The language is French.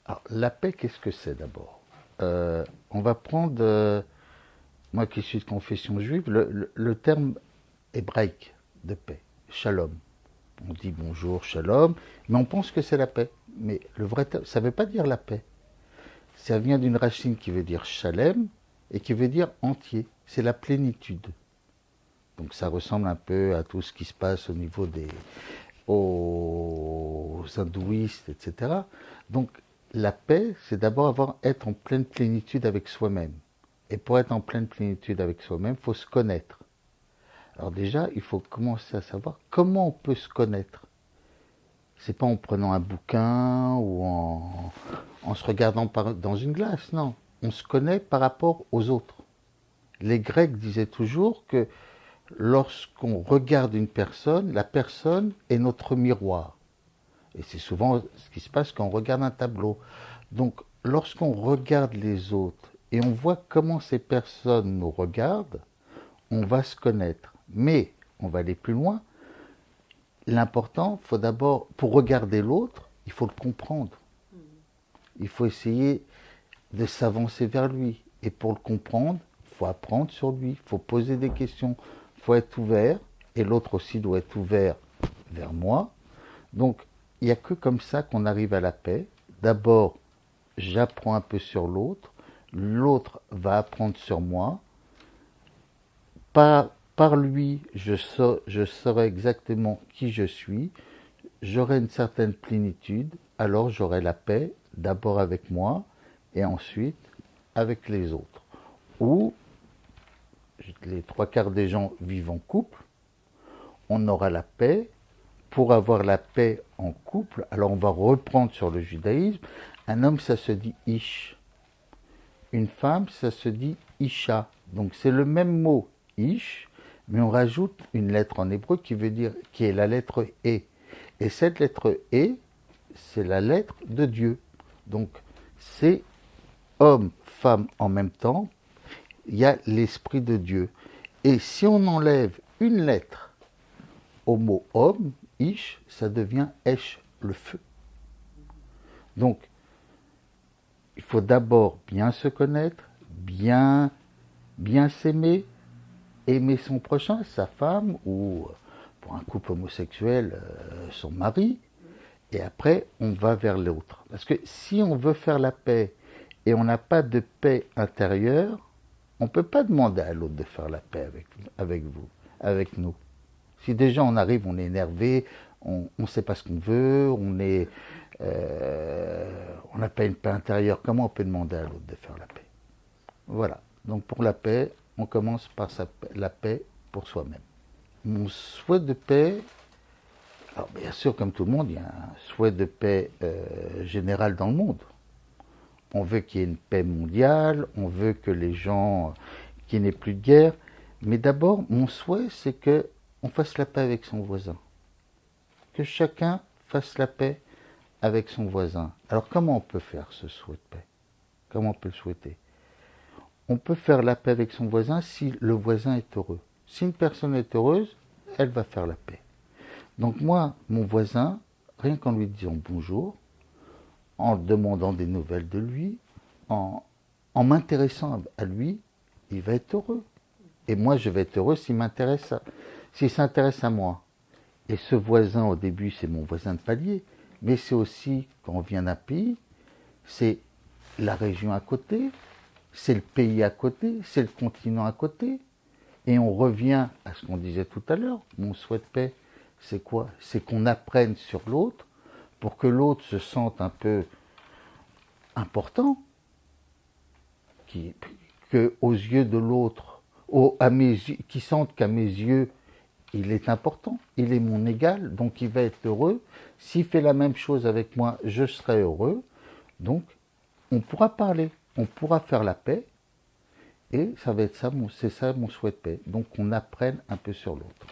Alors, la paix, qu'est-ce que c'est d'abord? On va prendre, moi qui suis de confession juive, le terme hébraïque de paix, shalom. On dit bonjour, shalom, mais on pense que c'est la paix. Mais le vrai terme, ça ne veut pas dire la paix. Ça vient d'une racine qui veut dire shalem et qui veut dire entier. C'est la plénitude. Donc ça ressemble un peu à tout ce qui se passe au niveau aux hindouistes, etc. Donc la paix, c'est d'abord être en pleine plénitude avec soi-même. Et pour être en pleine plénitude avec soi-même, il faut se connaître. Alors déjà, il faut commencer à savoir comment on peut se connaître. C'est pas en prenant un bouquin ou en se regardant dans une glace, non. On se connaît par rapport aux autres. Les Grecs disaient toujours que lorsqu'on regarde une personne, la personne est notre miroir. Et c'est souvent ce qui se passe quand on regarde un tableau. Donc, lorsqu'on regarde les autres et on voit comment ces personnes nous regardent, on va se connaître. Mais, on va aller plus loin. L'important, faut d'abord, pour regarder l'autre, il faut le comprendre. Il faut essayer de s'avancer vers lui. Et pour le comprendre, il faut apprendre sur lui, il faut poser des questions, il faut être ouvert. Et l'autre aussi doit être ouvert vers moi. Donc, il n'y a que comme ça qu'on arrive à la paix. D'abord, j'apprends un peu sur l'autre. L'autre va apprendre sur moi. Par lui, je saurai exactement qui je suis. J'aurai une certaine plénitude. Alors, j'aurai la paix, d'abord avec moi et ensuite avec les autres. Ou les trois quarts des gens vivent en couple. On aura la paix. Pour avoir la paix en couple, alors on va reprendre sur le judaïsme, un homme ça se dit ish, une femme ça se dit isha. Donc c'est le même mot ish, mais on rajoute une lettre en hébreu qui est la lettre E. Et cette lettre E, c'est la lettre de Dieu. Donc c'est homme, femme en même temps, il y a l'esprit de Dieu. Et si on enlève une lettre au mot homme, ish, ça devient esh, le feu. Donc, il faut d'abord bien se connaître, bien s'aimer, aimer son prochain, sa femme, ou pour un couple homosexuel, son mari, et après, on va vers l'autre. Parce que si on veut faire la paix et on n'a pas de paix intérieure, on ne peut pas demander à l'autre de faire la paix avec vous, avec nous. Si déjà on arrive, on est énervé, on ne sait pas ce qu'on veut, on n'a pas une paix intérieure, comment on peut demander à l'autre de faire la paix? Voilà. Donc pour la paix, on commence par la paix pour soi-même. Mon souhait de paix, alors bien sûr comme tout le monde, il y a un souhait de paix général dans le monde. On veut qu'il y ait une paix mondiale, on veut que les gens, qu'il n'y ait plus de guerre. Mais d'abord, mon souhait, c'est que on fasse la paix avec son voisin. Que chacun fasse la paix avec son voisin. Alors comment on peut faire ce souhait de paix? Comment on peut le souhaiter? On peut faire la paix avec son voisin si le voisin est heureux. Si une personne est heureuse, elle va faire la paix. Donc moi, mon voisin, rien qu'en lui disant bonjour, en demandant des nouvelles de lui, en m'intéressant à lui, il va être heureux. Et moi, je vais être heureux s'il s'intéresse à moi. Et ce voisin, au début, c'est mon voisin de palier, mais c'est aussi, quand on vient d'un pays, c'est la région à côté, c'est le pays à côté, c'est le continent à côté. Et on revient à ce qu'on disait tout à l'heure, mon souhait de paix, c'est quoi? C'est qu'on apprenne sur l'autre pour que l'autre se sente un peu important, que aux yeux de l'autre, qui sente qu'à mes yeux, il est important, il est mon égal, donc il va être heureux. S'il fait la même chose avec moi, je serai heureux. Donc, on pourra parler, on pourra faire la paix, et ça va être ça, c'est ça mon souhait de paix. Donc, on apprenne un peu sur l'autre.